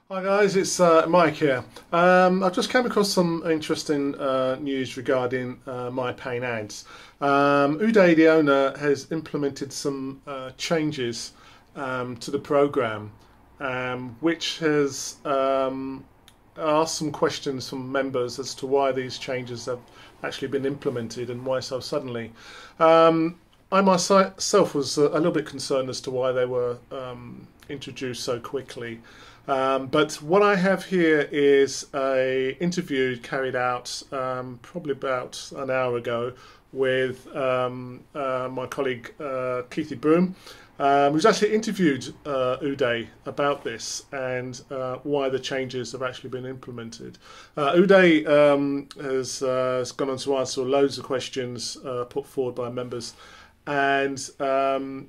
Hi guys, it's Mike here. I've just come across some interesting news regarding MyPayingAds. Uday, the owner, has implemented some changes to the program, which has asked some questions from members as to why these changes have actually been implemented and why so suddenly. I myself was a little bit concerned as to why they were introduced so quickly. But what I have here is a interview carried out probably about an hour ago with my colleague Keithy Broom, who's actually interviewed Uday about this and why the changes have actually been implemented. Uday has gone on to answer loads of questions put forward by members, and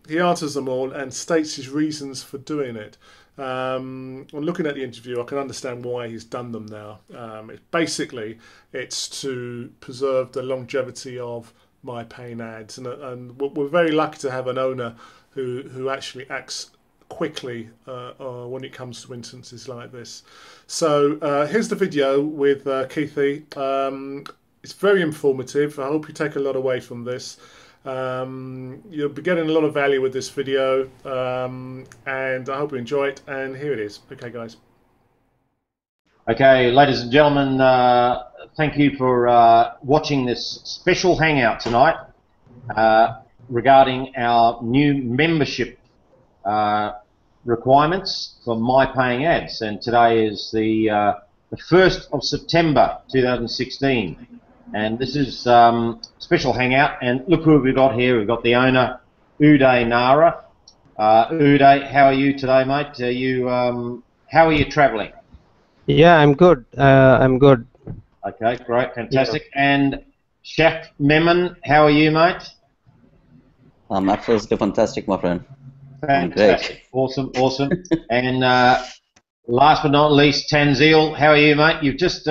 he answers them all and states his reasons for doing it. On looking at the interview, I can understand why he's done them now. Basically, it's to preserve the longevity of MyPayingAds, and we're very lucky to have an owner who actually acts quickly when it comes to instances like this. So here's the video with Keithy. It's very informative. I hope you take a lot away from this. You'll be getting a lot of value with this video, and I hope you enjoy it. And here it is. Okay, guys. Okay, ladies and gentlemen, thank you for watching this special hangout tonight regarding our new membership requirements for MyPayingAds. And today is the 1st of September 2016. And this is special hangout, and look who we've got here. We've got the owner, Uday Nara. Uday, how are you today, mate? How are you travelling? Yeah, I'm good. I'm good. Okay, great, fantastic. Yeah. And Chef Memon, how are you, mate? I'm absolutely fantastic, my friend. Fantastic, awesome. And last but not least, Tanzil, how are you, mate? You've just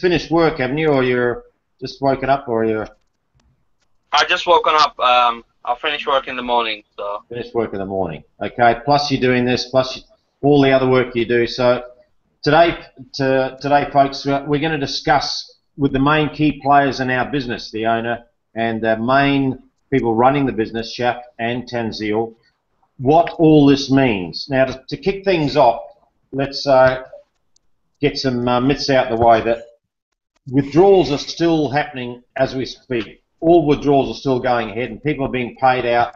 finished work, haven't you, or you're just woken up, or you're... I just woken up. I'll finish work in the morning, so... Finish work in the morning. Okay, plus you're doing this, plus all the other work you do. So today, folks, we're going to discuss with the main key players in our business, the owner and the main people running the business, Shaf and Tanzil, what all this means. Now, to kick things off, let's get some myths out of the way. That withdrawals are still happening as we speak. All withdrawals are still going ahead, and people are being paid out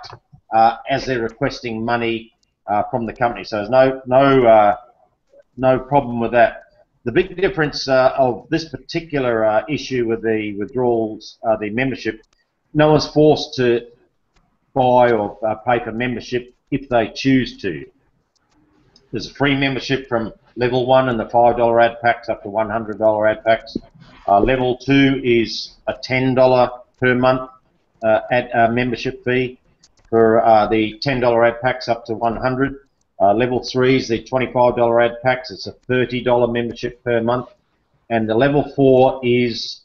as they're requesting money from the company. So there's no problem with that. The big difference of this particular issue with the withdrawals, the membership, no one's forced to buy or pay for membership if they choose to. There's a free membership from level 1 and the $5 ad packs up to $100 ad packs. Level 2 is a $10 per month membership fee for the $10 ad packs up to $100. Level 3 is the $25 ad packs. It's a $30 membership per month. And the level 4 is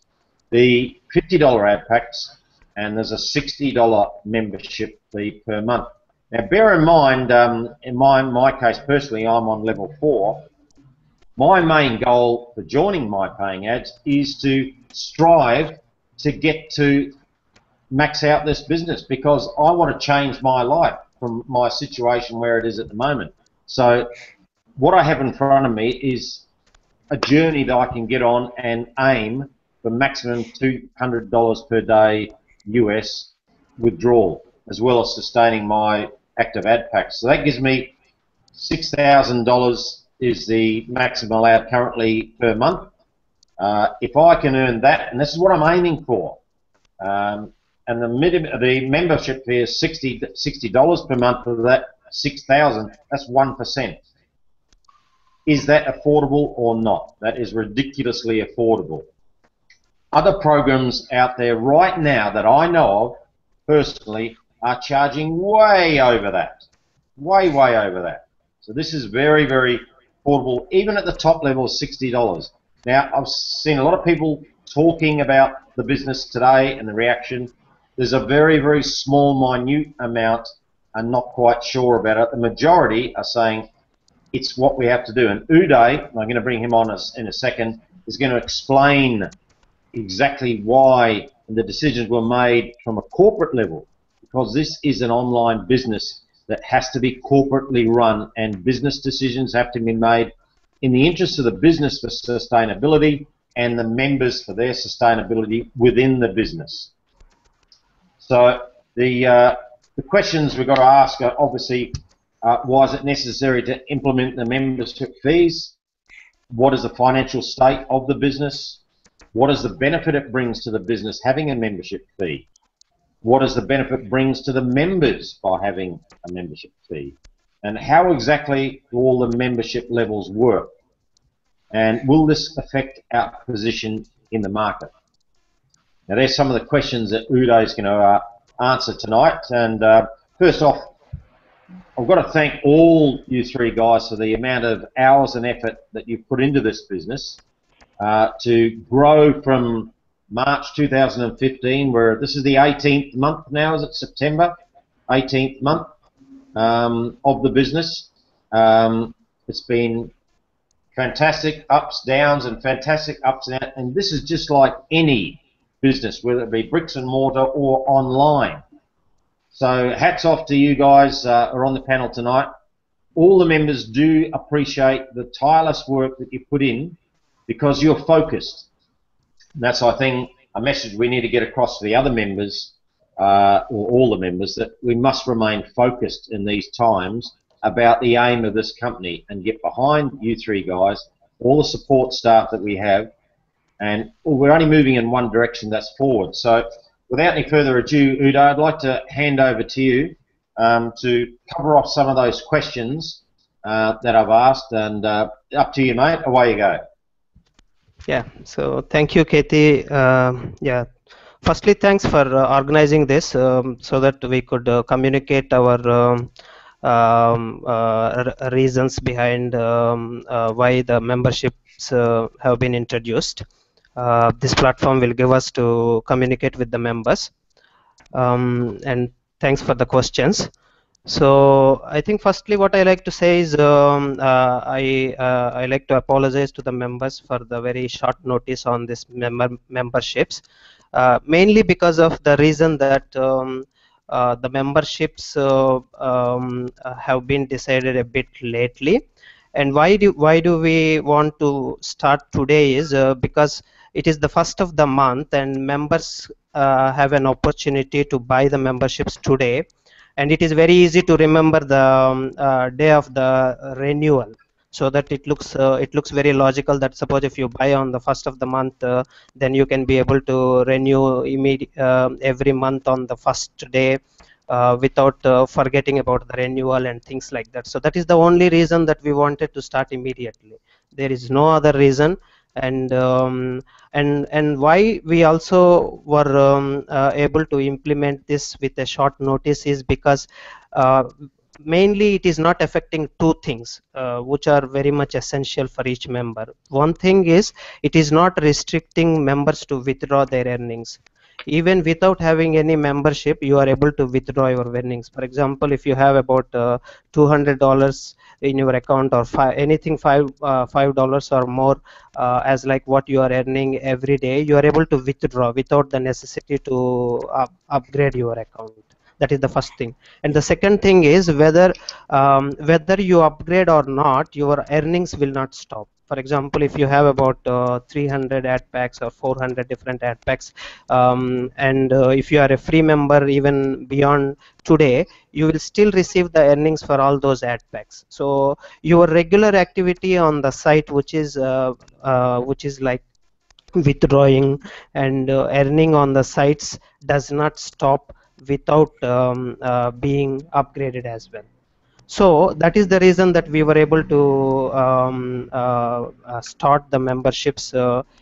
the $50 ad packs, and there's a $60 membership fee per month. Now, bear in mind, in my case personally, I'm on level 4. My main goal for joining MyPayingAds is to strive to get to max out this business, because I want to change my life from my situation where it is at the moment. So what I have in front of me is a journey that I can get on and aim for maximum $200 per day US withdrawal, as well as sustaining my active ad packs. So that gives me $6,000 is the maximum allowed currently per month. If I can earn that, and this is what I'm aiming for, and the membership fee is $60 per month for that $6,000. That's 1%. Is that affordable or not? That is ridiculously affordable. Other programs out there right now that I know of personally are charging way over that, way over that. So this is very, very affordable, even at the top level of $60. Now, I've seen a lot of people talking about the business today and the reaction. There's a very, very small, minute amount are not quite sure about it. The majority are saying it's what we have to do. And Uday, I'm going to bring him on in a second, is going to explain exactly why the decisions were made from a corporate level, because this is an online business that has to be corporately run, and business decisions have to be made in the interest of the business for sustainability and the members for their sustainability within the business. So the questions we've got to ask are obviously, why is it necessary to implement the membership fees? What is the financial state of the business? What is the benefit it brings to the business having a membership fee? What is the benefit it brings to the members by having a membership fee? And how exactly do all the membership levels work? And will this affect our position in the market? Now, there's some of the questions that Uday is going to answer tonight. And first off, I've got to thank all you three guys for the amount of hours and effort that you've put into this business to grow from March 2015, where this is the 18th month now, is it September? 18th month of the business. It's been fantastic ups, downs, and fantastic ups and downs. And this is just like any business, whether it be bricks and mortar or online. So hats off to you guys who are on the panel tonight. All the members do appreciate the tireless work that you put in, because you're focused. And that's, I think, a message we need to get across to the other members, or all the members, that we must remain focused in these times about the aim of this company and get behind you three guys, all the support staff that we have, and we're only moving in one direction, that's forward. So without any further ado, Uday, I'd like to hand over to you to cover off some of those questions that I've asked, and up to you, mate. Away you go. Yeah, so thank you, Katie. Yeah, firstly, thanks for organizing this so that we could communicate our reasons behind why the memberships have been introduced. This platform will give us to communicate with the members, and thanks for the questions. So I think firstly what I like to say is I like to apologize to the members for the very short notice on this memberships, mainly because of the reason that the memberships have been decided a bit lately. And why do we want to start today is because it is the first of the month, and members have an opportunity to buy the memberships today. And it is very easy to remember the day of the renewal, so that it looks very logical that suppose if you buy on the first of the month, then you can be able to renew every month on the first day without forgetting about the renewal and things like that. So that is the only reason that we wanted to start immediately. There is no other reason. And why we also were able to implement this with a short notice is because mainly it is not affecting two things which are very much essential for each member. One thing is, it is not restricting members to withdraw their earnings. Even without having any membership, you are able to withdraw your earnings. For example, if you have about $200 in your account, or anything $5 or more as like what you are earning every day, you are able to withdraw without the necessity to upgrade your account. That is the first thing. And the second thing is, whether you upgrade or not, your earnings will not stop. For example, if you have about 300 ad packs or 400 different ad packs, and if you are a free member even beyond today, you will still receive the earnings for all those ad packs. So your regular activity on the site, which is like withdrawing and earning on the sites, does not stop without being upgraded as well. So that is the reason that we were able to start the memberships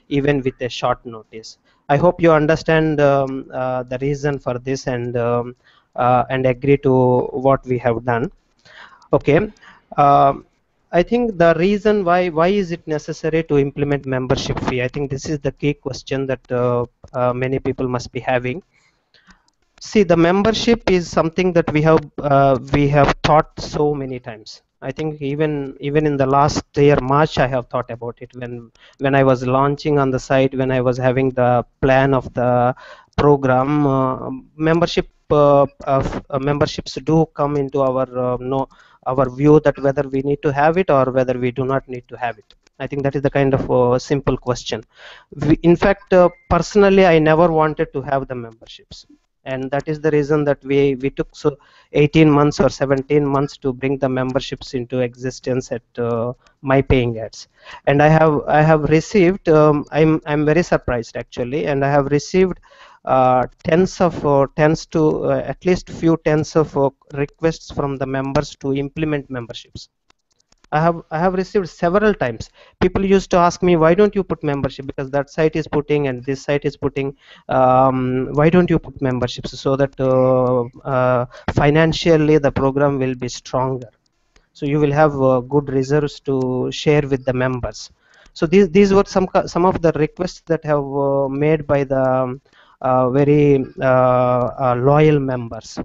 even with a short notice. I hope you understand the reason for this, and agree to what we have done. Okay. I think the reason why is it necessary to implement membership fee? I think this is the key question that many people must be having. See, the membership is something that we have thought so many times. I think even in the last year March, I have thought about it when I was launching on the site, when I was having the plan of the program. Memberships do come into our no our view that whether we need to have it or whether we do not need to have it. I think that is the kind of simple question. In fact, personally, I never wanted to have the memberships, and that is the reason that we took 18 months or 17 months to bring the memberships into existence at MyPayingAds. And I have received, I'm very surprised actually, and I have received tens to at least few tens of requests from the members to implement memberships. I have received several times. People used to ask me, why don't you put membership, because that site is putting and this site is putting. Why don't you put memberships so that financially the program will be stronger, so you will have good reserves to share with the members. So these were some of the requests that have made by the very loyal members.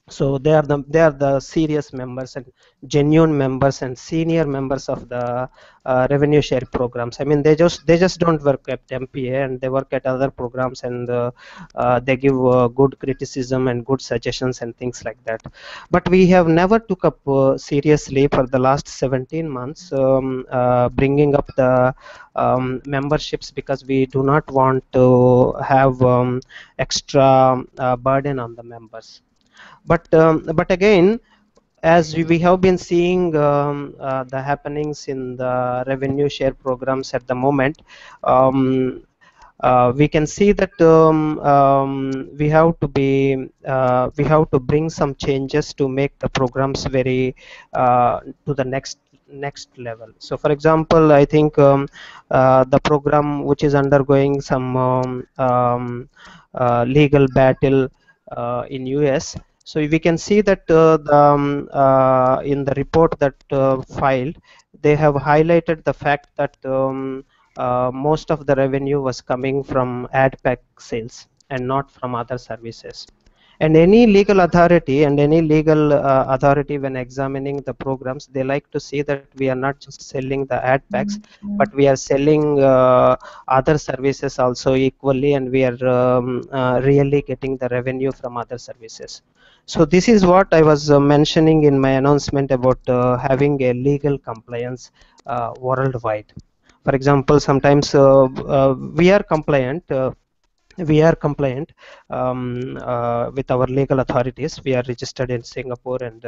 So they are the serious members and genuine members and senior members of the revenue share programs. I mean, they just don't work at MPA, and they work at other programs, and they give good criticism and good suggestions and things like that. But we have never took up seriously for the last 17 months bringing up the memberships, because we do not want to have extra burden on the members. But again, as we have been seeing the happenings in the revenue share programs at the moment, we can see that we have to bring some changes to make the programs very to the next level. So for example, I think the program which is undergoing some legal battle in US. So we can see that in the report that filed, they have highlighted the fact that most of the revenue was coming from ad pack sales and not from other services. And any legal authority when examining the programs, they like to see that we are not just selling the ad packs, but we are selling other services also equally, and we are really getting the revenue from other services. So this is what I was mentioning in my announcement about having a legal compliance worldwide. For example, sometimes we are compliant with our legal authorities. We are registered in Singapore, and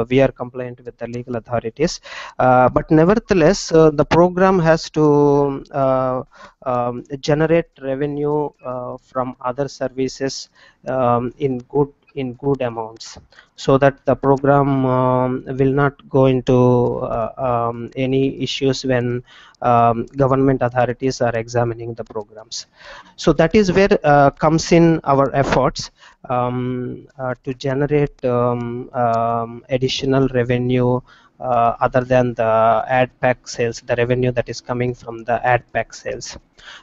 we are compliant with the legal authorities, but nevertheless the program has to generate revenue from other services in good amounts, so that the program will not go into any issues when government authorities are examining the programs. So that is where comes in our efforts to generate additional revenue other than the ad pack sales, the revenue that is coming from the ad pack sales.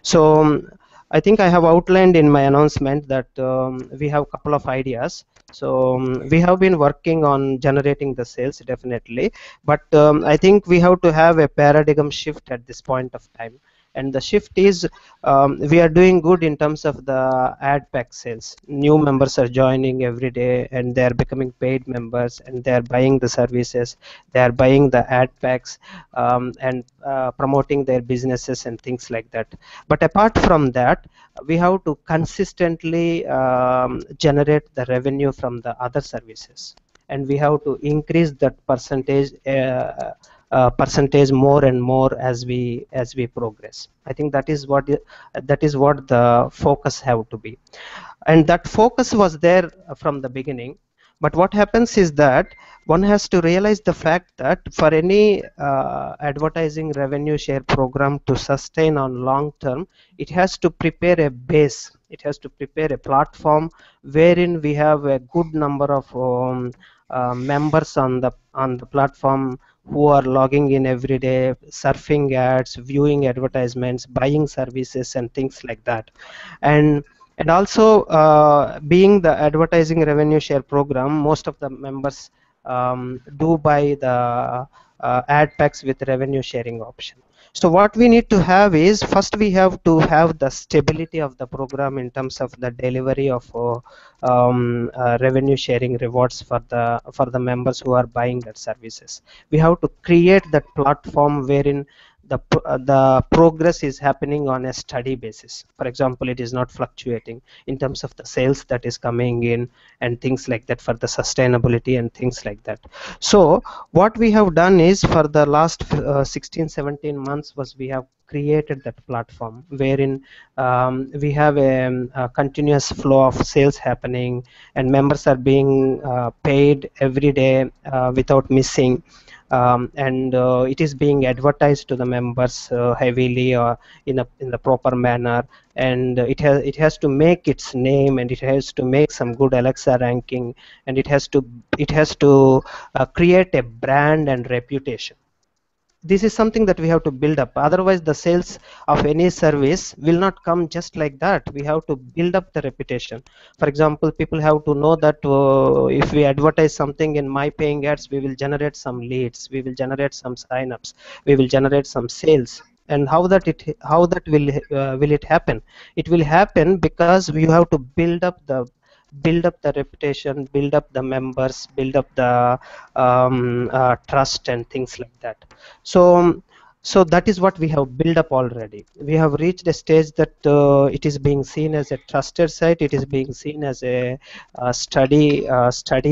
So I think I have outlined in my announcement that we have a couple of ideas. So we have been working on generating the sales, definitely, but I think we have to have a paradigm shift at this point of time. And the shift is, we are doing good in terms of the ad pack sales. New members are joining every day, and they are becoming paid members, and they are buying the services, they are buying the ad packs, and promoting their businesses and things like that. But apart from that, we have to consistently generate the revenue from the other services, and we have to increase that percentage more and more as we progress. I think that is what the focus have to be, and that focus was there from the beginning. But what happens is that one has to realize the fact that for any advertising revenue share program to sustain on long term, it has to prepare a base, it has to prepare a platform wherein we have a good number of members on the platform who are logging in every day, surfing ads, viewing advertisements, buying services and things like that. And also being the advertising revenue share program, most of the members do by the ad packs with revenue sharing option. So what we need to have is, first we have to have the stability of the program in terms of the delivery of revenue sharing rewards for the members who are buying that services. We have to create that platform wherein the progress is happening on a steady basis. For example, it is not fluctuating in terms of the sales that is coming in and things like that, for the sustainability and things like that. So what we have done is, for the last 16-17 months, was we have created that platform wherein we have a continuous flow of sales happening, and members are being paid every day without missing. And it is being advertised to the members heavily in the proper manner, and it has to make its name, and it has to make some good Alexa ranking, and it has to create a brand and reputation. This is something that we have to build up. Otherwise, the sales of any service will not come just like that. We have to build up the reputation. For example, people have to know that if we advertise something in MyPayingAds, we will generate some leads, we will generate some signups, we will generate some sales. And how that will it happen? It will happen because you have to build up the reputation, build up the members, build up the trust and things like that. So that is what we have built up already. We have reached a stage that it is being seen as a trusted site, it is being seen as a study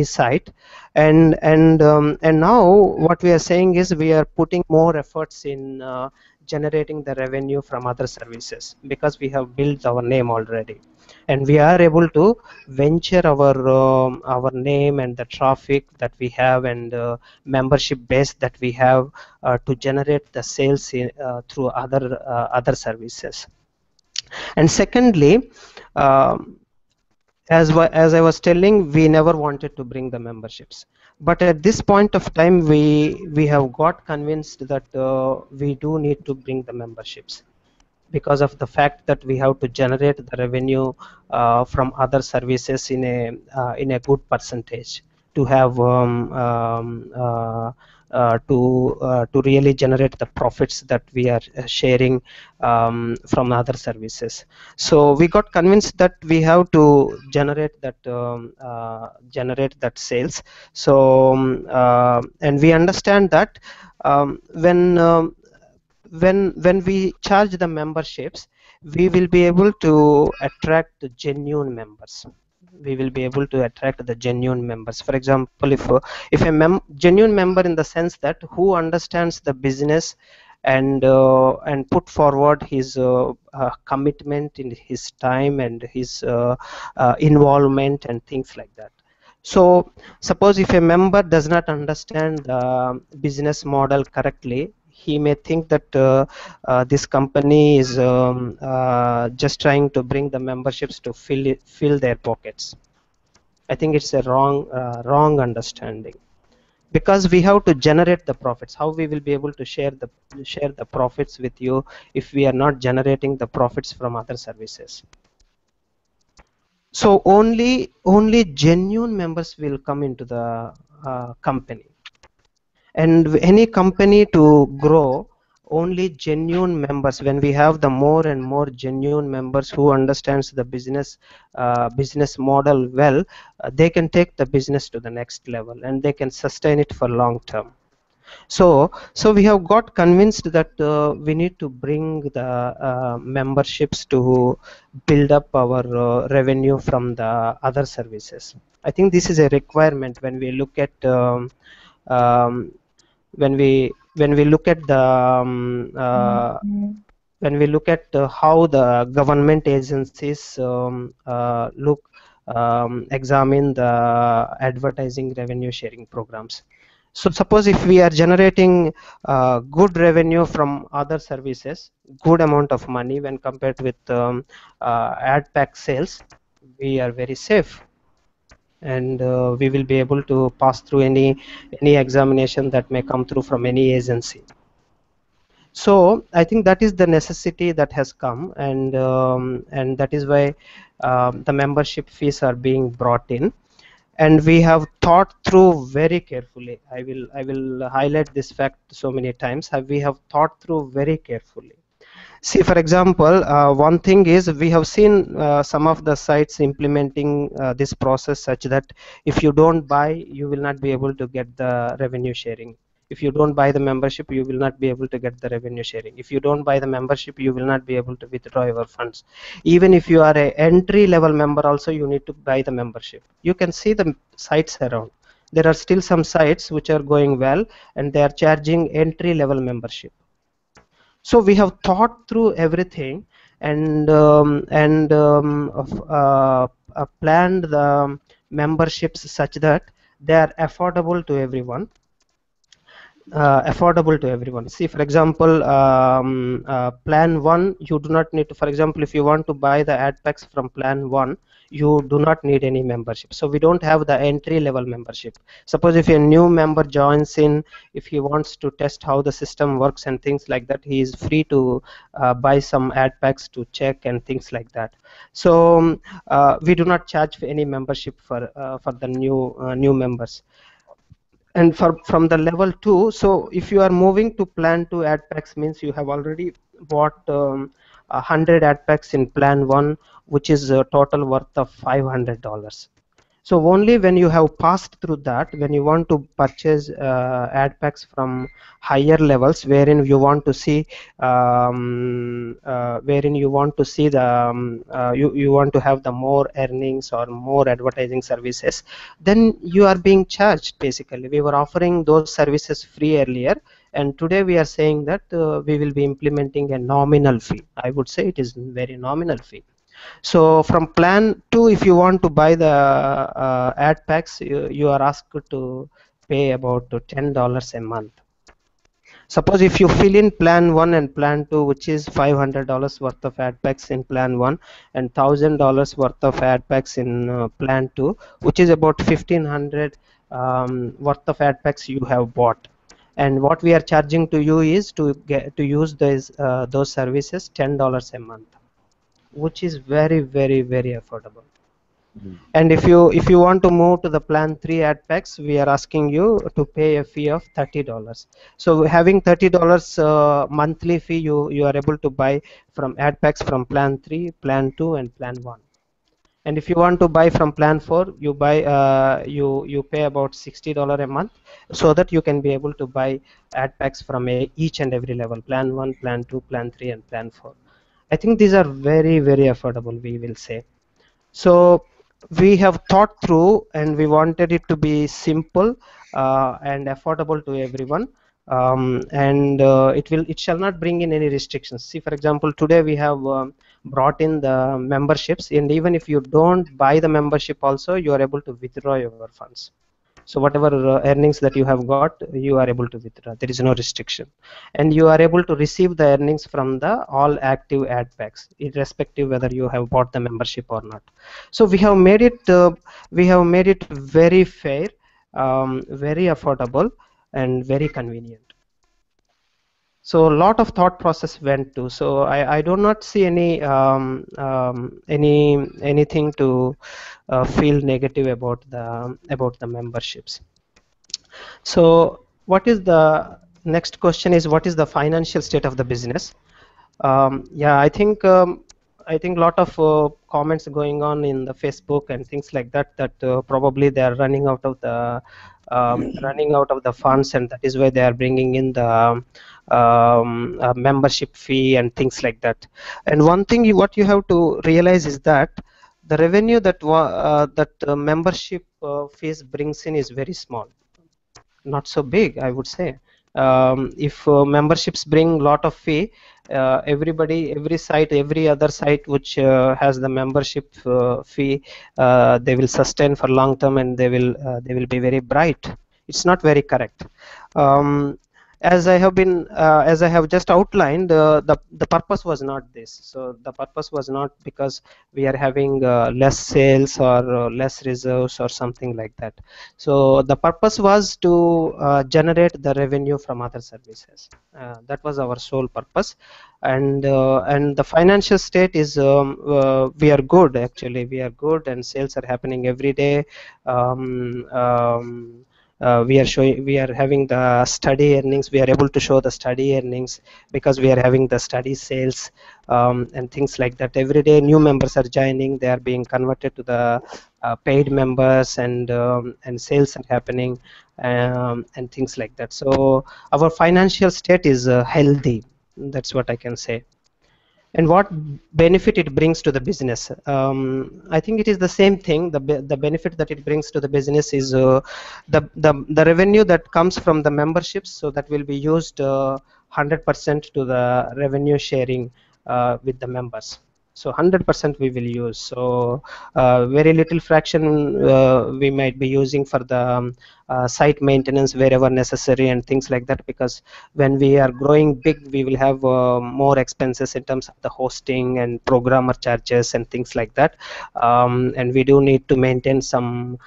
site, and now what we are saying is, we are putting more efforts in generating the revenue from other services, because we have built our name already, and we are able to venture our name and the traffic that we have, and membership base that we have, to generate the sales through other services. And secondly, as I was telling, we never wanted to bring the memberships, but at this point of time, we have got convinced that we do need to bring the memberships, because of the fact that we have to generate the revenue from other services in a good percentage, to have to really generate the profits that we are sharing from other services. So we got convinced that we have to generate that sales. So and we understand that when we charge the memberships, we will be able to attract the genuine members. We will be able to attract the genuine members. For example, if a genuine member, in the sense that who understands the business and put forward his commitment in his time and his involvement and things like that. So suppose if a member does not understand the business model correctly, he may think that this company is just trying to bring the memberships to fill their pockets. I think it's a wrong understanding, because we have to generate the profits. How we will be able to share the profits with you if we are not generating the profits from other services? So only genuine members will come into the company. And any company to grow, only genuine members, when we have the more and more genuine members who understands the business model well, they can take the business to the next level, and they can sustain it for long term. So we have got convinced that we need to bring the memberships to build up our revenue from the other services. I think this is a requirement when we look at when we look at the when we look at how the government agencies examine the advertising revenue sharing programs. So suppose if we are generating good revenue from other services, good amount of money when compared with ad pack sales, we are very safe, and we will be able to pass through any examination that may come through from any agency. So I think that is the necessity that has come, and that is why the membership fees are being brought in. and we have thought through very carefully. I will highlight this fact so many times. We have thought through very carefully. See, for example, one thing is we have seen some of the sites implementing this process such that if you don't buy, you will not be able to get the revenue sharing. If you don't buy the membership, you will not be able to get the revenue sharing. If you don't buy the membership, you will not be able to withdraw your funds. Even if you are a entry level member also, you need to buy the membership. You can see the sites around. There are still some sites which are going well and they are charging entry level membership. So we have thought through everything and planned the memberships such that they are affordable to everyone. See, for example, plan 1, you do not need to, for example, if you want to buy the ad packs from plan 1, you do not need any membership. So we don't have the entry level membership. Suppose if a new member joins in, if he wants to test how the system works and things like that, he is free to buy some ad packs to check and things like that. So we do not charge for any membership for the new members. And from the level 2, so if you are moving to plan 2 ad packs, means you have already bought 100 ad packs in plan 1, which is a total worth of $500. So only when you have passed through that, when you want to purchase ad packs from higher levels, wherein you want to see you want to have the more earnings or more advertising services, then you are being charged. Basically, we were offering those services free earlier, and today we are saying that we will be implementing a nominal fee. I would say it is very nominal fee. So from plan 2, if you want to buy the ad packs, you are asked to pay about $10 a month. Suppose if you fill in plan 1 and plan 2, which is $500 worth of ad packs in plan 1 and $1,000 worth of ad packs in plan 2, which is about 1,500 worth of ad packs you have bought. And what we are charging to you is to use those services $10 a month, which is very, very, very affordable. And if you want to move to the plan 3 ad packs, we are asking you to pay a fee of $30. So having $30 monthly fee, you are able to buy from ad packs from plan 3, plan 2, and plan 1. And if you want to buy from plan 4, you buy you pay about $60 a month, so that you can be able to buy ad packs from each and every level: plan 1, plan 2, plan 3, and plan 4. I think these are very, very affordable, we will say. So we have thought through, and we wanted it to be simple and affordable to everyone, and it shall not bring in any restrictions. See, for example, today we have brought in the memberships, and even if you don't buy the membership also, you are able to withdraw your funds. So whatever earnings that you have got, you are able to withdraw. There is no restriction, and you are able to receive the earnings from the all active ad packs, irrespective whether you have bought the membership or not. So we have made it very fair, very affordable, and very convenient. So a lot of thought process went to. So I do not see anything to feel negative about the memberships. So what is the next question is, what is the financial state of the business? Yeah, I think a lot of comments going on in the Facebook and things like that, probably they are running out of the funds, and that is why they are bringing in the membership fee and things like that. And one thing what you have to realize is that the revenue that membership fees brings in is very small, not so big, I would say. If memberships bring lot of fee, every site, every other site which has the membership fee, they will sustain for long term, and they will be very bright. It's not very correct. as I have just outlined, the purpose was not this. So the purpose was not because we are having less sales or less reserves or something like that. So the purpose was to generate the revenue from other services. That was our sole purpose, and the financial state is we are good, actually. We are good, and sales are happening every day. We are having the study earnings. We are able to show the study earnings because we are having the study sales, and things like that. Every day new members are joining, they are being converted to the paid members, and sales are happening, and things like that. So our financial state is healthy. That's what I can say. And what benefit it brings to the business? I think it is the same thing. The benefit that it brings to the business is the revenue that comes from the memberships. So that will be used 100% to the revenue sharing with the members. So 100% we will use. So very little fraction we might be using for the site maintenance wherever necessary and things like that, because when we are growing big, we will have more expenses in terms of the hosting and programmer charges and things like that, and we do need to maintain some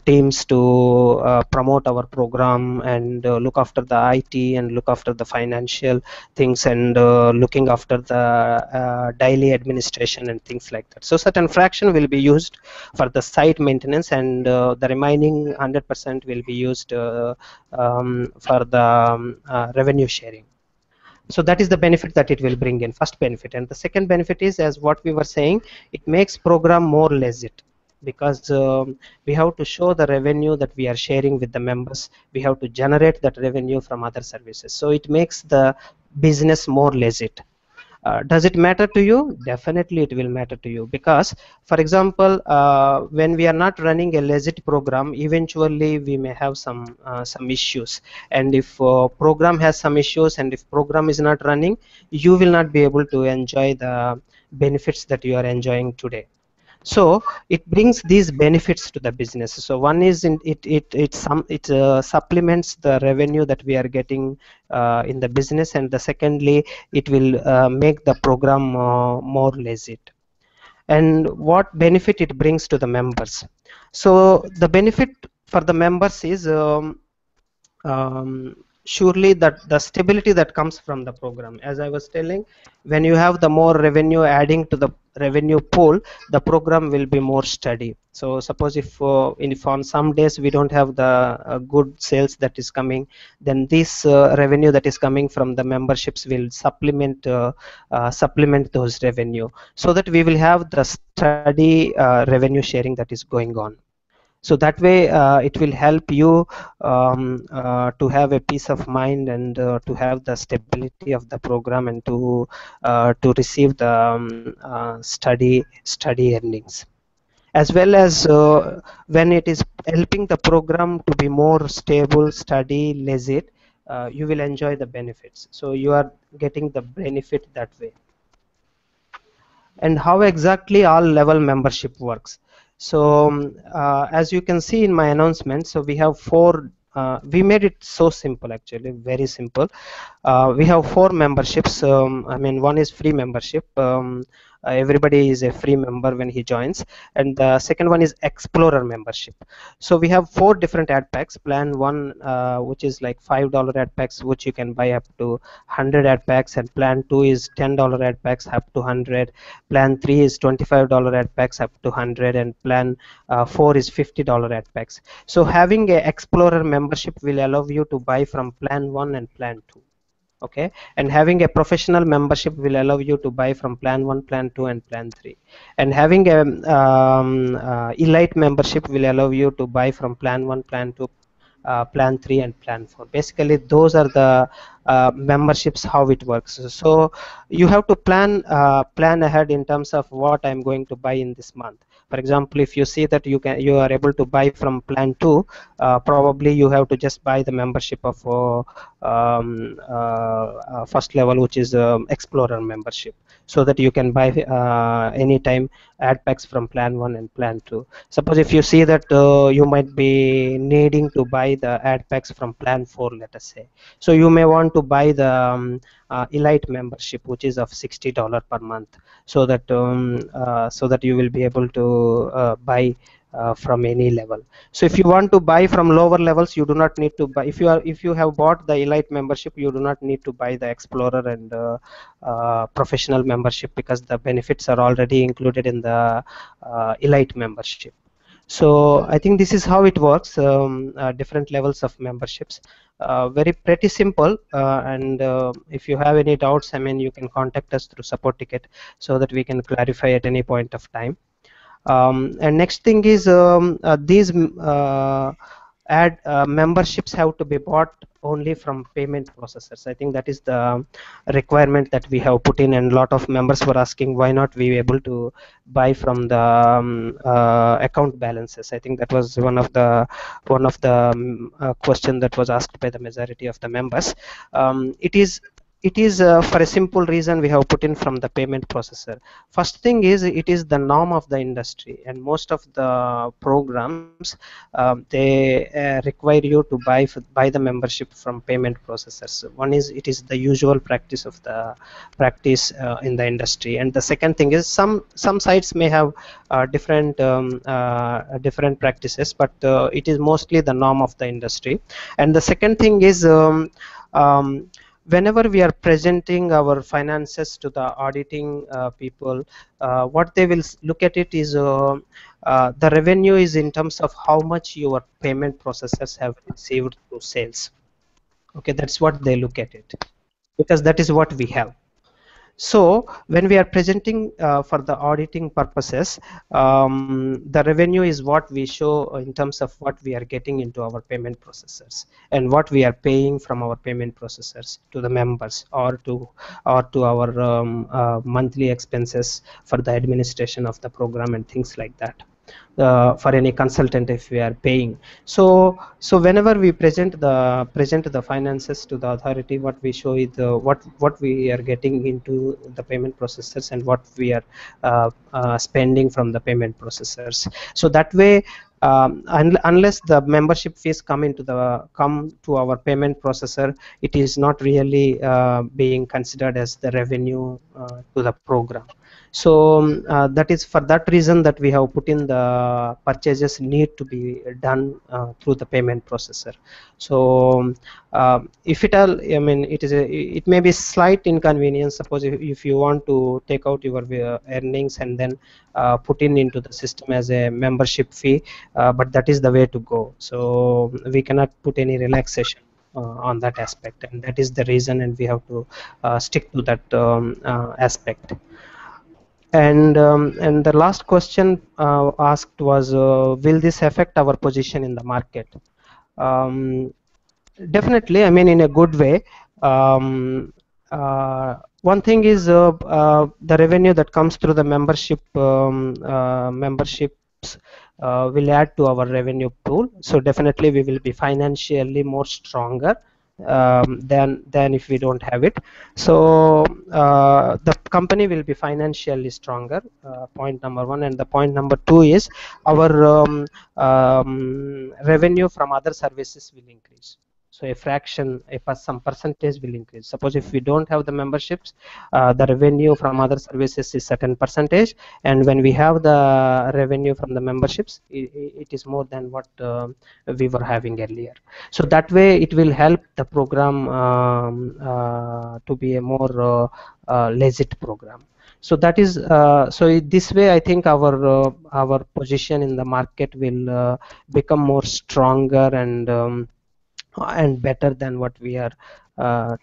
teams to promote our program and look after the IT and look after the financial things, and looking after the daily administration and things like that. So certain fraction will be used for the site maintenance, and the remaining 100% will be used for the revenue sharing. So that is the benefit that it will bring in, first benefit. And the second benefit is, as what we were saying, it makes program more legit, because we have to show the revenue that we are sharing with the members. We have to generate that revenue from other services. So it makes the business more legit. Does it matter to you? Definitely it will matter to you, because for example, when we are not running a legit program, eventually we may have some issues, and if program has some issues and if program is not running, you will not be able to enjoy the benefits that you are enjoying today. So it brings these benefits to the business. So one is it supplements the revenue that we are getting in the business, and the secondly, it will make the program more legit. And what benefit it brings to the members? So the benefit for the members is surely that the stability that comes from the program. As I was telling, when you have the more revenue adding to the revenue pool, the program will be more steady. So suppose if on some days we don't have the good sales that is coming, then this revenue that is coming from the memberships will supplement those revenue, so that we will have the steady revenue sharing that is going on. So that way it will help you to have a peace of mind, and to have the stability of the program, and to receive the steady earnings, as well as when it is helping the program to be more stable, steady, legit, you will enjoy the benefits. So you are getting the benefit that way. And how exactly all level membership works? So as you can see in my announcement, so we have four. We made it so simple, actually, very simple. We have four memberships. I mean, one is free membership. Everybody is a free member when he joins, and the second one is Explorer membership. So we have four different ad packs. Plan one, which is like $5 ad packs, which you can buy up to 100 ad packs, and plan two is $10 ad packs up to 100. Plan 3 is $25 ad packs up to 100, and plan 4 is $50 ad packs. So having a Explorer membership will allow you to buy from plan 1 and plan 2. Okay, and having a professional membership will allow you to buy from plan 1, plan 2, and plan 3. And having a elite membership will allow you to buy from plan 1, plan 2, plan 3, and plan 4. Basically, those are the memberships, how it works. So you have to plan ahead in terms of what I'm going to buy in this month. For example, if you see that you are able to buy from plan 2, probably you have to just buy the membership of first level, which is Explorer membership, so that you can buy anytime ad packs from plan 1 and plan 2. Suppose if you see that you might be needing to buy the ad packs from plan 4, let us say, so you may want to buy the Elite membership, which is of $60 per month, so that you will be able to buy from any level. So if you want to buy from lower levels, you do not need to buy. If you have bought the Elite membership, you do not need to buy the Explorer and Professional membership, because the benefits are already included in the Elite membership. So I think this is how it works. Different levels of memberships. Very pretty simple. And if you have any doubts, I mean, you can contact us through support ticket, so that we can clarify at any point of time. And next thing is these ad memberships have to be bought only from payment processors. I think that is the requirement that we have put in, and a lot of members were asking why not we able to buy from the account balances. I think that was one of the question that was asked by the majority of the members. It is for a simple reason we have put in from the payment processor. First thing is, it is the norm of the industry, and most of the programs they require you to buy the membership from payment processors. One is, it is the usual practice of the in the industry, and the second thing is, some sites may have different practices, but it is mostly the norm of the industry. And the second thing is, whenever we are presenting our finances to the auditing people, what they will look at it is the revenue is in terms of how much your payment processors have received through sales. Okay, that's what they look at it, because that is what we have. So when we are presenting for the auditing purposes, the revenue is what we show in terms of what we are getting into our payment processors, and what we are paying from our payment processors to the members, or to our monthly expenses for the administration of the program and things like that. For any consultant, if we are paying. So whenever we present the finances to the authority, what we show is what we are getting into the payment processors, and what we are spending from the payment processors. So that way, unless the membership fees come to our payment processor, it is not really being considered as the revenue to the program. So that is for that reason that we have put in the purchases need to be done through the payment processor. So if it all, I mean, it may be slight inconvenience. Suppose if you want to take out your earnings and then put into the system as a membership fee, but that is the way to go. So we cannot put any relaxation on that aspect, and that is the reason, and we have to stick to that aspect. And the last question asked was, will this affect our position in the market? Definitely, I mean, in a good way. One thing is the revenue that comes through the memberships will add to our revenue pool. So definitely we will be financially more stronger than if we don't have it. So the company will be financially stronger, point number one. And the point number two is our revenue from other services will increase. So a fraction, some percentage will increase. Suppose if we don't have the memberships, the revenue from other services is certain percentage, and when we have the revenue from the memberships, it is more than what we were having earlier. So that way it will help the program to be a more legit program. So that is so this way I think our position in the market will become more stronger and better than what we are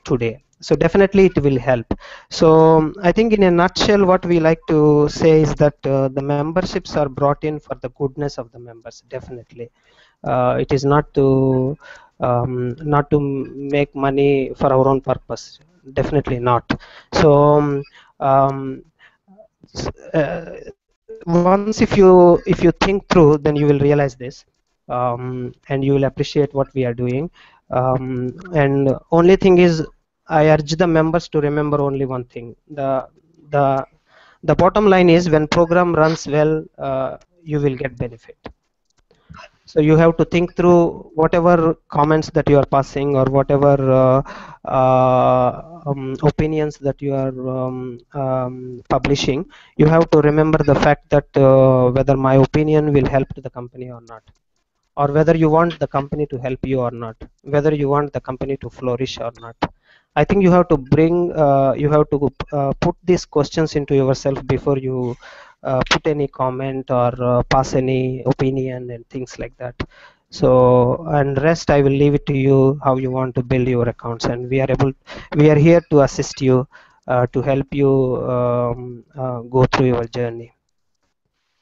today. So definitely it will help. So I think in a nutshell what we like to say is that the memberships are brought in for the goodness of the members. Definitely it is not to make money for our own purpose. Definitely not. So once if you think through, then you will realize this, and you will appreciate what we are doing. And only thing is, I urge the members to remember only one thing. The the bottom line is, when program runs well, you will get benefit. So you have to think through whatever comments that you are passing, or whatever opinions that you are publishing. You have to remember the fact that whether my opinion will help to the company or not, or whether you want the company to help you or not, whether you want the company to flourish or not. I think you have to put these questions into yourself before you put any comment, or pass any opinion and things like that. So, and rest I will leave it to you, how you want to build your accounts, and we are here to assist you, to help you go through your journey.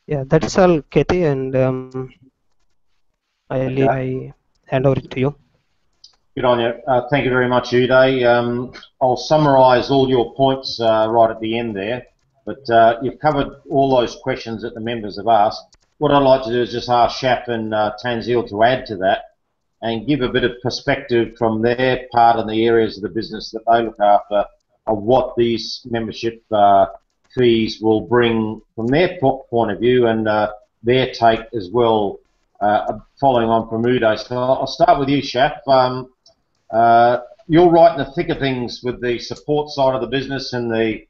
Yeah, that's all, Katie, and Okay. I hand over to you. Good on you. Thank you very much, Uday. I'll summarise all your points right at the end there, but you've covered all those questions that the members have asked. What I'd like to do is just ask Shaf and Tanzil to add to that and give a bit of perspective from their part in the areas of the business that they look after, of what these membership fees will bring from their point of view, and their take as well, following on from Uday. So I'll start with you, Shaf. You're right in the thick of things with the support side of the business and the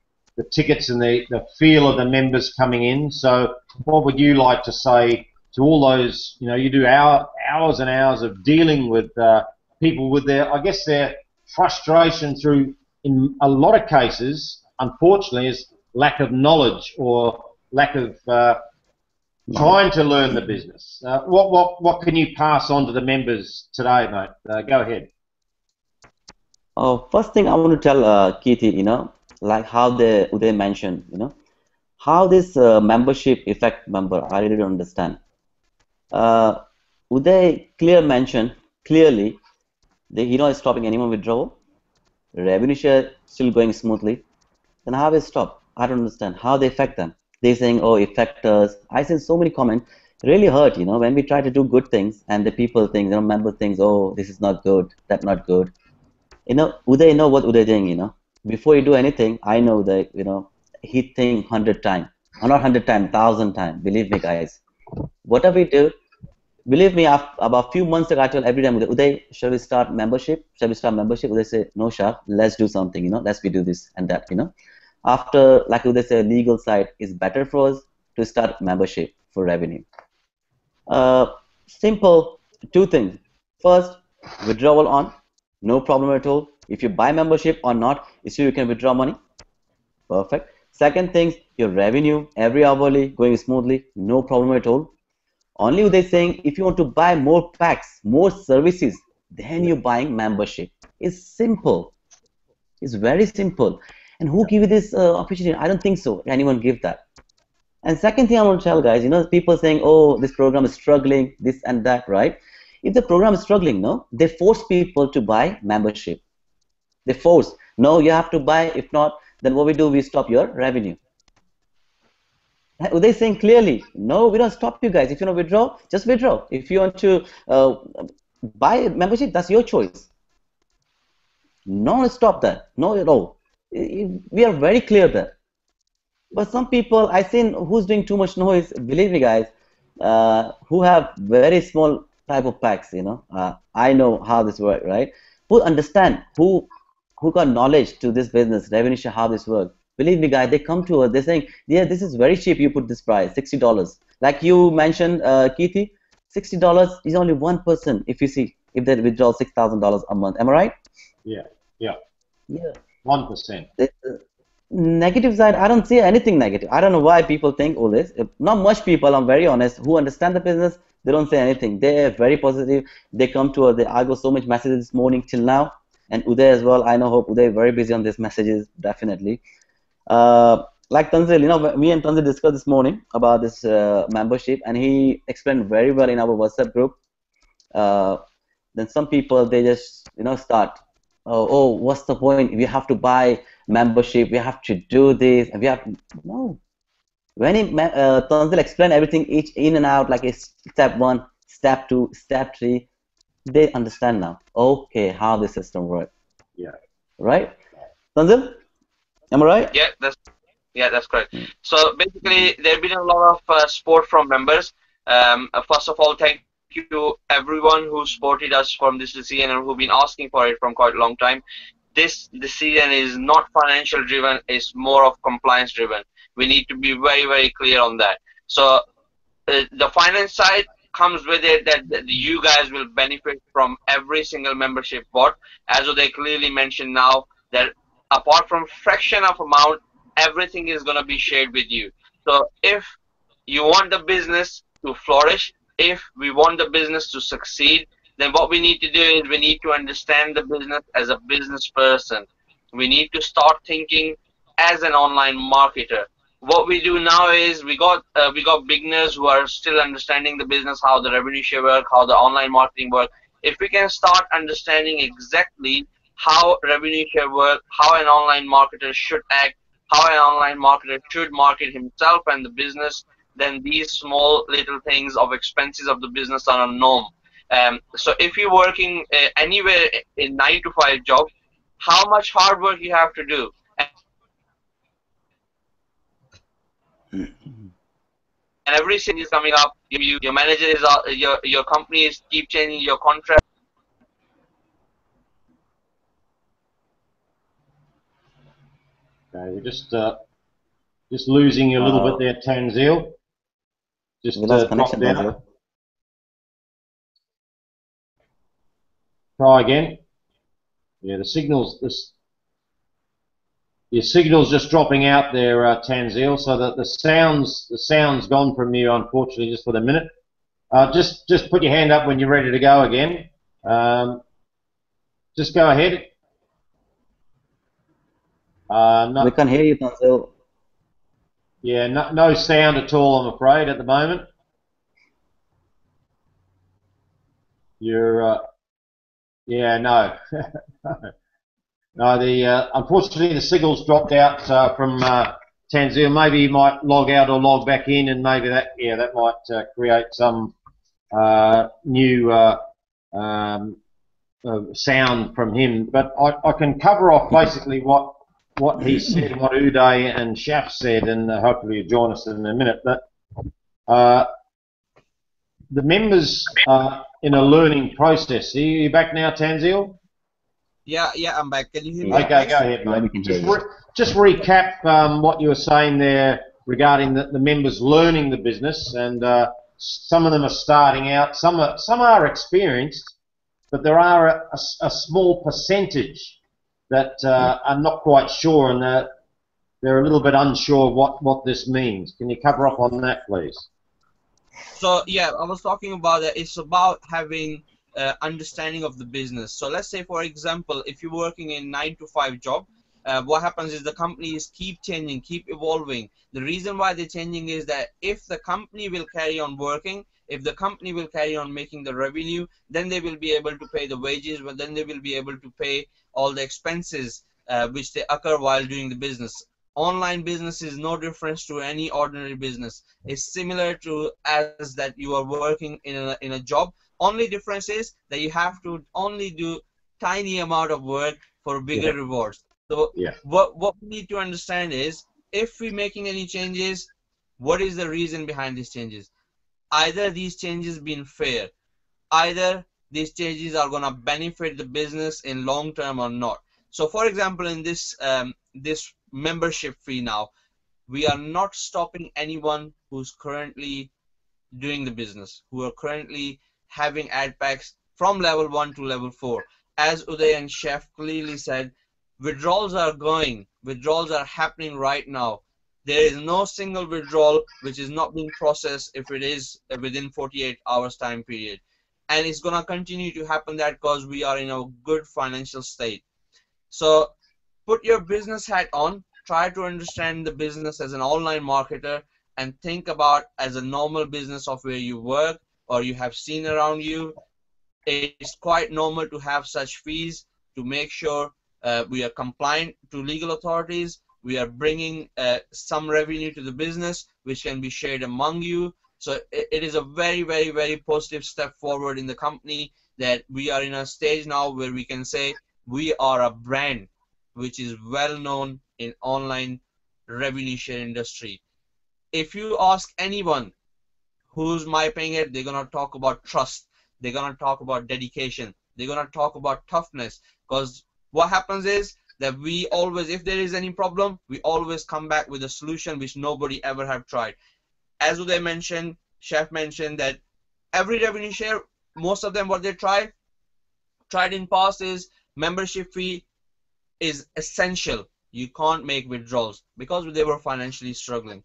tickets and the feel of the members coming in. So what would you like to say to all those, you do hours and hours of dealing with people with their frustration through, in a lot of cases, unfortunately, is lack of knowledge or lack of trying to learn the business. What can you pass on to the members today, mate? Go ahead. First thing I want to tell Keithy, like how Uday mentioned, how this membership affect member. I really don't understand. Uday mentioned clearly that he not stopping anyone withdrawal. Revenue share still going smoothly. Then how they stop? I don't understand how they affect them. They saying, oh, affect us. I seen so many comments. Really hurt, when we try to do good things and the people think, member thinks, oh, this is not good, that's not good. Uday know what Uday doing, Before you do anything, I know that, he think 100 times. Or not 100 times, 1,000 times. Believe me, guys. Whatever we do, believe me, about a few months ago, I tell every time, Uday, shall we start membership? Shall we start membership? Uday say, no, Shah, let's do something, let's we do this and that, After, like Uday say, legal side is better for us to start membership for revenue. Simple, two things. First, withdrawal on. No problem at all. If you buy membership or not, you can withdraw money. Perfect. Second thing, your revenue every hourly going smoothly. No problem at all. Only they're saying if you want to buy more packs, more services, then you're buying membership. It's simple. It's very simple. And who give you this opportunity? I don't think so. Anyone give that? And second thing I want to tell guys, people saying, oh, this program is struggling, this and that, right? If the program is struggling, no, they force people to buy membership. They force. No, you have to buy. If not, then what we do, we stop your revenue. They're saying clearly, no, we don't stop you guys. If you want to withdraw, just withdraw. If you want to buy membership, that's your choice. No, stop that. No at all. We are very clear there. But some people, I seen who's doing too much noise. Believe me, guys, who have very small type of packs, I know how this works, right? Who understand, who got knowledge to this business, revenue share, how this works. Believe me, guys, they come to us, they're saying, yeah, this is very cheap, you put this price, $60. Like you mentioned, Keithy, $60 is only one person, if you see, if they withdraw $6,000 a month. Am I right? Yeah, yeah. Yeah. 1%. Negative side, I don't see anything negative. I don't know why people think all this. Not much people, I'm very honest, who understand the business, they don't say anything. They're very positive. They come to us. I got so much messages this morning till now. And Uday as well. I know, hope Uday very busy on these messages, definitely. Like Tanzil, me and Tanzil discussed this morning about this membership, and he explained very well in our WhatsApp group. Then some people, they just, start, oh, what's the point? We have to buy membership. We have to do this. And we have to, no. When Tanzil explained everything, each in and out, like a step 1, step 2, step 3, they understand now. Okay, how the system works. Yeah. Right, Tanzil? Am I right? Yeah, that's correct. So basically, there have been a lot of support from members. First of all, thank you everyone who supported us from this decision and who've been asking for it from quite a long time. This decision is not financial driven; it's more of compliance driven. We need to be very, very clear on that. So the finance side comes with it that you guys will benefit from every single membership bought, as they clearly mentioned now that apart from fraction of amount, everything is going to be shared with you. So if you want the business to flourish, if we want the business to succeed, then what we need to do is we need to understand the business as a business person. We need to start thinking as an online marketer. What we do now is we got beginners who are still understanding the business, how the revenue share work, how the online marketing work. If we can start understanding exactly how revenue share work, how an online marketer should act, how an online marketer should market himself and the business, then these small little things of expenses of the business are a norm. So if you're working anywhere in 9 to 5 job, how much hard work you have to do, and every single is coming up. Your manager is your company is keep changing your contract. Okay, we're just losing you a little bit there, Tanzil. Just We lost dropped connection, out. Tanzil. Try again. Yeah, your signal's just dropping out there, Tanzil. So that the sound's gone from you, unfortunately, just for the minute. Just put your hand up when you're ready to go again. Just go ahead. We can't hear you, Tanzil. Yeah, no sound at all, I'm afraid, at the moment. You're, yeah, no. No, unfortunately the signal's dropped out from Tanzil. Maybe you might log out or log back in, and maybe that might create some new sound from him. But I can cover off basically what he said and what Uday and Shaf said, and hopefully you'll join us in a minute. But the members are in a learning process. Are you back now, Tanzil? Yeah, I'm back. Can you hear me? Okay, go ahead, mate. Just recap what you were saying there regarding the members learning the business, and some of them are starting out, some are experienced, but there are a small percentage that are not quite sure, and they're a little bit unsure of what this means. Can you cover up on that, please? So yeah, I was talking about that. It's about having understanding of the business. So let's say, for example, if you're working in 9 to 5 job, what happens is the companies keep changing, keep evolving. The reason why they're changing is that if the company will carry on working, if the company will carry on making the revenue, then they will be able to pay the wages, but then they will be able to pay all the expenses which they occur while doing the business. Online business is no difference to any ordinary business. It's similar to as that you are working in a job. Only difference is that you have to only do tiny amount of work for bigger rewards. So what we need to understand is, if we're making any changes, what is the reason behind these changes? Either these changes being fair, either these changes are going to benefit the business in long term or not. So for example, in this this membership fee now, we are not stopping anyone who's currently doing the business, who are currently having ad packs from level 1 to level 4. As Uday and Chef clearly said, withdrawals are happening right now. There is no single withdrawal which is not being processed if it is within 48 hours time period. And it's going to continue to happen that because we are in a good financial state. So put your business hat on, try to understand the business as an online marketer, and think about as a normal business of where you work or you have seen around you. It's quite normal to have such fees to make sure we are compliant to legal authorities. We are bringing some revenue to the business which can be shared among you. So it is a very, very, very positive step forward in the company that we are in a stage now where we can say we are a brand which is well known in online revenue share industry. If you ask anyone who's MyPayingAds, they're gonna talk about trust. They're gonna talk about dedication. They're gonna talk about toughness. Because what happens is that we always, if there is any problem, we always come back with a solution which nobody ever have tried. As Uday mentioned, Chef mentioned that every revenue share, most of them what they tried in past is membership fee is essential. You can't make withdrawals because they were financially struggling.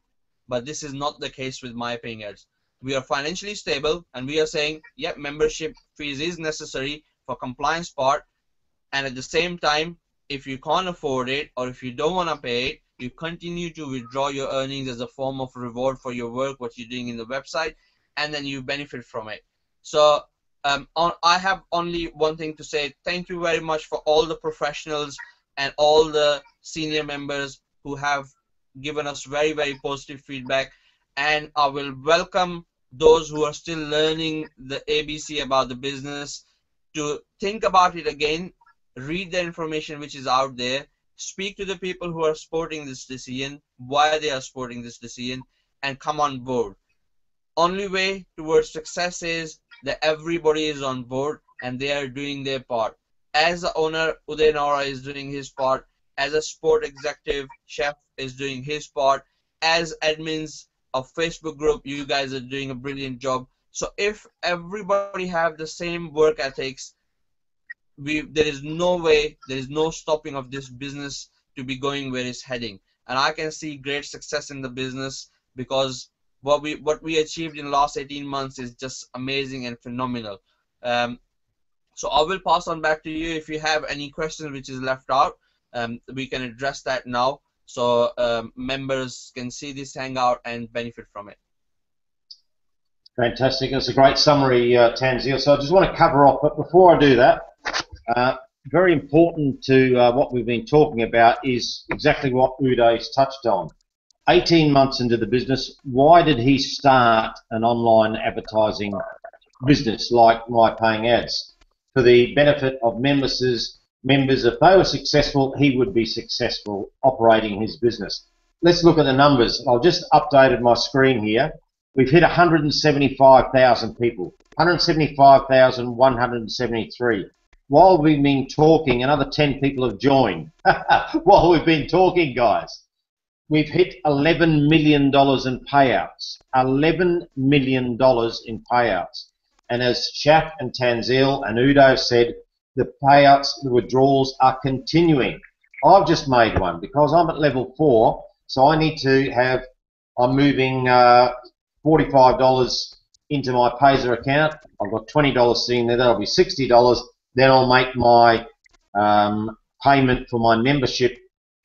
But this is not the case with MyPayingAds. We are financially stable and we are saying, yep, membership fees is necessary for compliance part, and at the same time, if you can't afford it or if you don't want to pay it, you continue to withdraw your earnings as a form of reward for your work, what you're doing in the website, and then you benefit from it. So I have only one thing to say. Thank you very much for all the professionals and all the senior members who have given us very, very positive feedback. And I will welcome those who are still learning the ABC about the business to think about it again, read the information which is out there, speak to the people who are supporting this decision, why they are supporting this decision, and come on board. Only way towards success is that everybody is on board and they are doing their part. As the owner, Uday Nora is doing his part. As a sport executive, Chef is doing his part. As admins of Facebook group, you guys are doing a brilliant job. So if everybody have the same work ethics, there is no way, there is no stopping of this business to be going where it's heading. And I can see great success in the business because what we achieved in the last 18 months is just amazing and phenomenal. So I will pass on back to you. If you have any questions which is left out, we can address that now, so members can see this hangout and benefit from it. Fantastic. That's a great summary, Tanzil. So I just want to cover off, but before I do that, very important to what we've been talking about is exactly what Uday's touched on. 18 months into the business, why did he start an online advertising business like MyPayingAds? For the benefit of members, if they were successful, he would be successful operating his business. Let's look at the numbers. I've just updated my screen here. We've hit 175,000 people, 175,173. While we've been talking, another 10 people have joined. While we've been talking, guys, we've hit $11 million in payouts. $11 million in payouts. And as Shaf and Tanzil and Uday said, the payouts, the withdrawals are continuing. I've just made one because I'm at level 4, so I need to have, I'm moving $45 into my Payzer account. I've got $20 sitting there, that'll be $60. Then I'll make my payment for my membership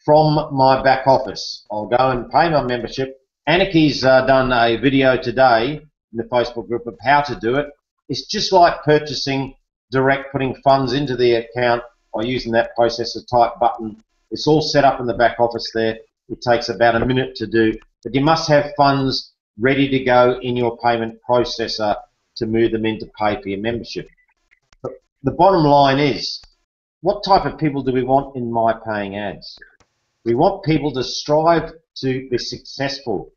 from my back office. I'll go and pay my membership. Aniki's done a video today in the Facebook group of how to do it. It's just like purchasing direct, putting funds into the account by using that processor type button. It's all set up in the back office there. It takes about a minute to do, but you must have funds ready to go in your payment processor to move them into pay for your membership. But the bottom line is, what type of people do we want in MyPayingAds? We want people to strive to be successful.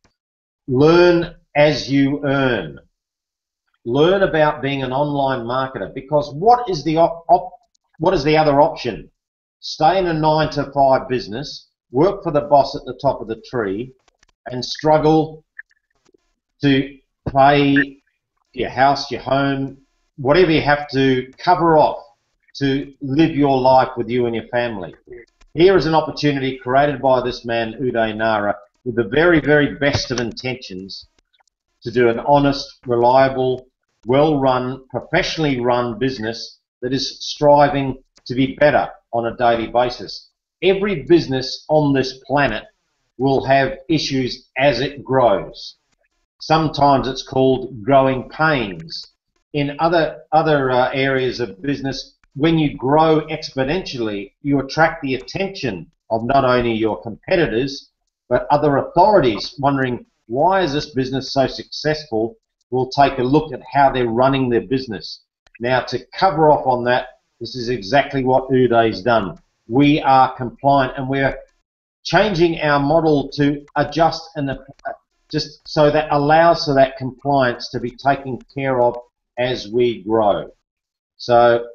Learn as you earn. Learn about being an online marketer, because what is the other option? Stay in a 9-to-5 business, work for the boss at the top of the tree, and struggle to pay your house, your home, whatever you have to cover off to live your life with you and your family. Here is an opportunity created by this man, Uday Nara, with the very, very best of intentions to do an honest, reliable, well-run, professionally run business that is striving to be better on a daily basis. Every business on this planet will have issues as it grows. Sometimes it's called growing pains. In other areas of business, when you grow exponentially, you attract the attention of not only your competitors, but other authorities wondering, why is this business so successful? We'll take a look at how they're running their business. Now, to cover off on that, this is exactly what Uday's done. We are compliant, and we're changing our model to adjust and just so that allows for that compliance to be taken care of as we grow. So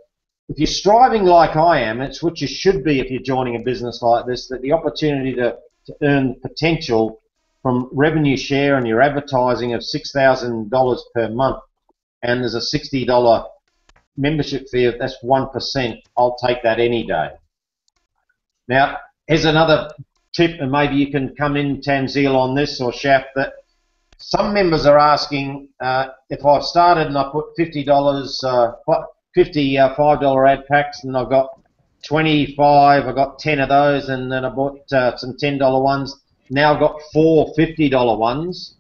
if you're striving like I am, it's what you should be if you're joining a business like this, that the opportunity to earn potential from revenue share and your advertising of $6,000 per month, and there's a $60 membership fee, if that's 1%, I'll take that any day. Now, here's another tip, and maybe you can come in, Tanzil, on this, or Shaf, that some members are asking if I've started and I put $50, $55 ad packs, and I've got 25, I've got 10 of those, and then I bought some $10 ones. Now I've got 4 $50 ones.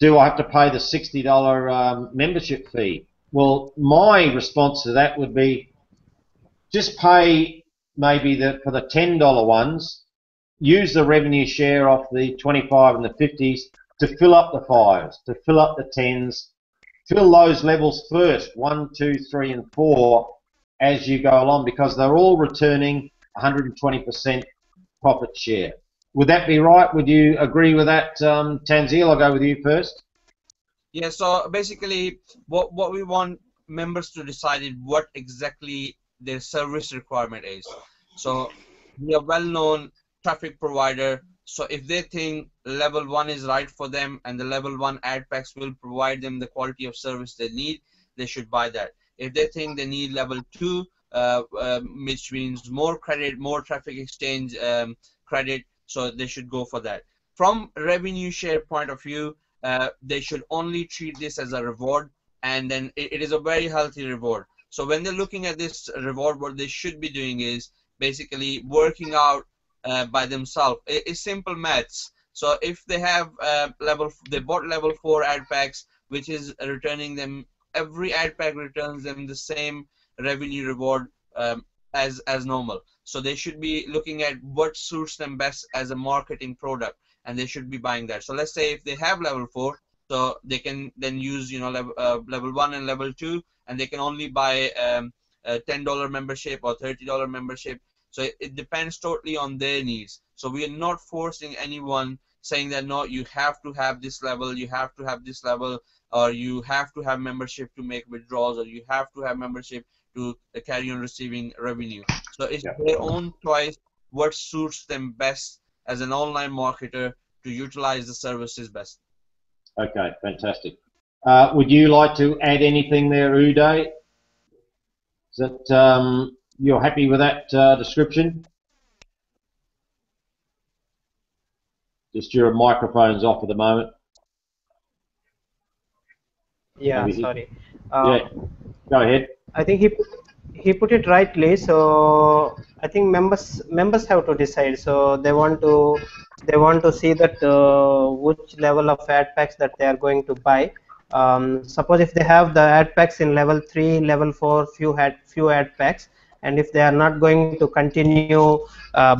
Do I have to pay the $60 membership fee? Well, my response to that would be just pay maybe for the $10 ones, use the revenue share off the 25 and the 50s to fill up the 5s, to fill up the 10s, fill those levels first, 1, 2, 3, and 4 as you go along, because they're all returning 120% profit share. Would that be right? Would you agree with that, Tanzil? I'll go with you first. Yeah, so basically what we want members to decide is what exactly their service requirement is. So we are well-known traffic provider, so if they think level 1 is right for them and the level 1 ad packs will provide them the quality of service they need, they should buy that. If they think they need level 2, which means more credit, more traffic exchange credit, so they should go for that. From revenue share point of view, they should only treat this as a reward, and then it is a very healthy reward. So when they're looking at this reward, what they should be doing is basically working out by themselves. It's simple maths. So if they have they bought level 4 ad packs, which is returning them, every ad pack returns them the same revenue reward as normal. So they should be looking at what suits them best as a marketing product, and they should be buying that. So let's say if they have level 4, so they can then use level 1 and level 2, and they can only buy a $10 membership or $30 membership. So it depends totally on their needs. So we are not forcing anyone saying that no, you have to have this level, you have to have this level, or you have to have membership to make withdrawals, or you have to have membership to carry on receiving revenue. So it's their own choice what suits them best as an online marketer to utilize the services best. Okay, fantastic. Would you like to add anything there, Uday? Is that you're happy with that description? Just your microphone's off at the moment. Yeah, sorry. Yeah, go ahead. I think he put it rightly. So I think members have to decide. So they want to see that which level of ad packs that they are going to buy. Suppose if they have the ad packs in level 3, level 4, few ad packs, and if they are not going to continue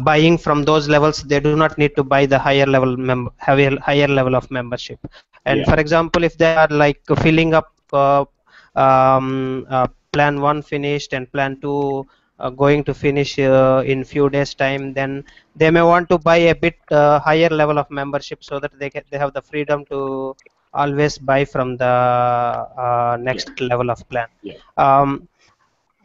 buying from those levels, they do not need to buy the higher level of membership. And for example, if they are like filling up plan 1 finished and plan 2 going to finish in few days time, then they may want to buy a bit higher level of membership, so that they have the freedom to always buy from the next level of plan.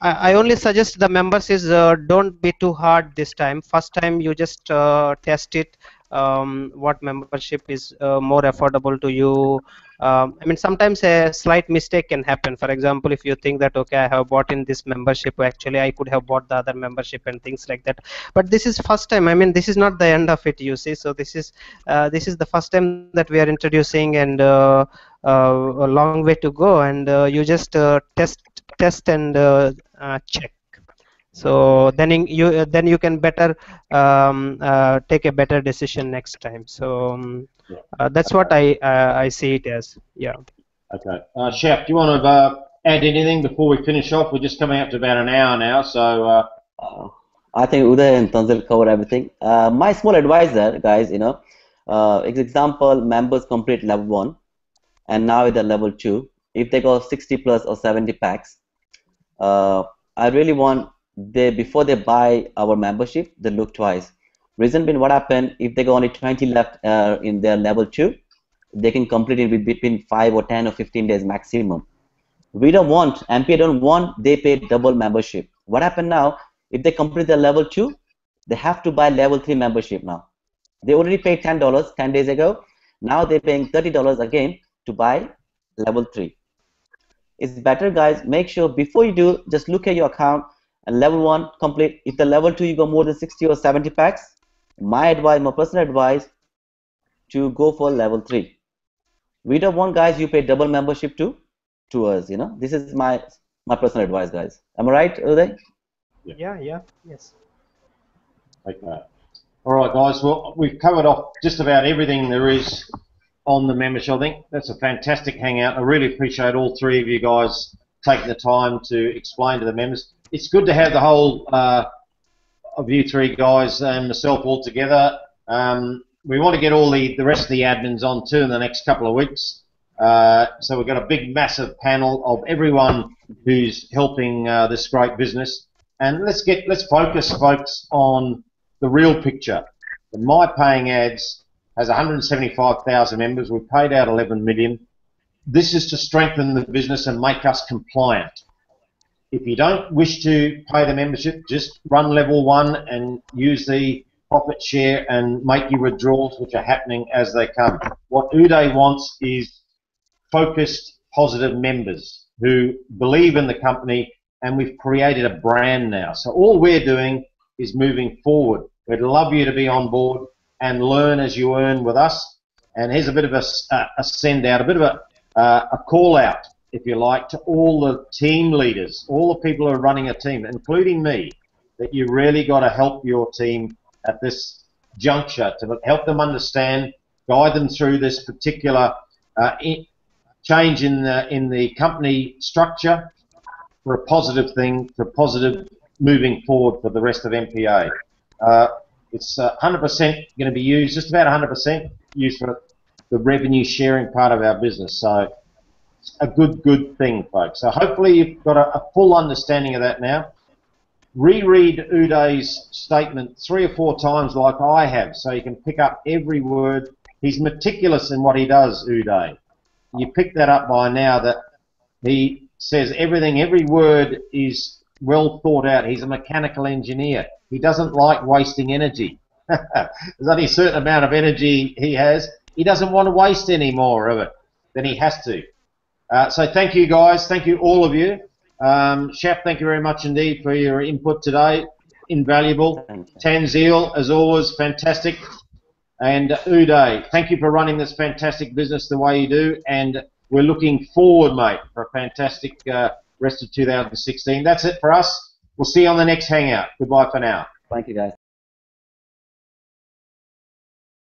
I only suggest the members is don't be too hard this time. First time you just test it, what membership is more affordable to you. I mean, sometimes a slight mistake can happen. For example, if you think that, okay, I have bought in this membership, actually I could have bought the other membership and things like that. But this is first time. I mean, this is not the end of it, you see. So this is the first time that we are introducing, and a long way to go. And you just test and check. So then you can better take a better decision next time. So that's what I see it as. Yeah. Okay. Shaf, do you want to add anything before we finish off? We're just coming up to about an hour now, so. I think Uday and Tanzil covered everything. My small advice there, guys, example, members complete level 1, and now they're level 2. If they go 60 plus or 70 packs, I really want they before they buy our membership, they look twice. Reason being, what happened if they got only 20 left in their level 2, they can complete it with between 5 or 10 or 15 days maximum. We don't want, MPA don't want they pay double membership. What happened now, if they complete their level 2, they have to buy level 3 membership now. They already paid $10 10 days ago. Now they're paying $30 again to buy level 3. It's better, guys, make sure before you do, just look at your account and level 1 complete. If the level 2 you go more than 60 or 70 packs, my advice, my personal advice, to go for level 3. We don't want, guys, you pay double membership to us, you know. This is my personal advice, guys. Am I right, Uday? Yeah, yes. Okay. All right, guys. Well, we've covered off just about everything there is on the membership. I think that's a fantastic hangout. I really appreciate all three of you guys taking the time to explain to the members. It's good to have the whole of you three guys and myself all together. We want to get all the rest of the admins on too in the next couple of weeks. So we've got a big, massive panel of everyone who's helping this great business. And let's focus, folks, on the real picture. The MyPayingAds has 175,000 members. We've paid out 11 million. This is to strengthen the business and make us compliant. If you don't wish to pay the membership, just run level 1 and use the profit share and make your withdrawals, which are happening as they come. What Uday wants is focused, positive members who believe in the company, and we've created a brand now. So all we're doing is moving forward. We'd love you to be on board and learn as you earn with us. And here's a bit of a send out, a bit of a call out, if you like, to all the team leaders, all the people who are running a team, including me, that you really got to help your team at this juncture to help them understand, guide them through this particular change in the company structure for a positive thing, for positive moving forward for the rest of MPA. It's 100% going to be used, just about 100% used for the revenue sharing part of our business. So it's a good thing, folks. So hopefully you've got a full understanding of that now. Reread Uday's statement 3 or 4 times like I have, so you can pick up every word. He's meticulous in what he does, Uday. You pick that up by now, that he says everything, every word is well thought out. He's a mechanical engineer. He doesn't like wasting energy. There's only a certain amount of energy he has. He doesn't want to waste any more of it than he has to. So thank you, guys. Thank you, all of you. Shap, thank you very much indeed for your input today. Invaluable. Tanzil, as always, fantastic. And Uday, thank you for running this fantastic business the way you do. And we're looking forward, mate, for a fantastic rest of 2016. That's it for us. We'll see you on the next Hangout. Goodbye for now. Thank you, guys.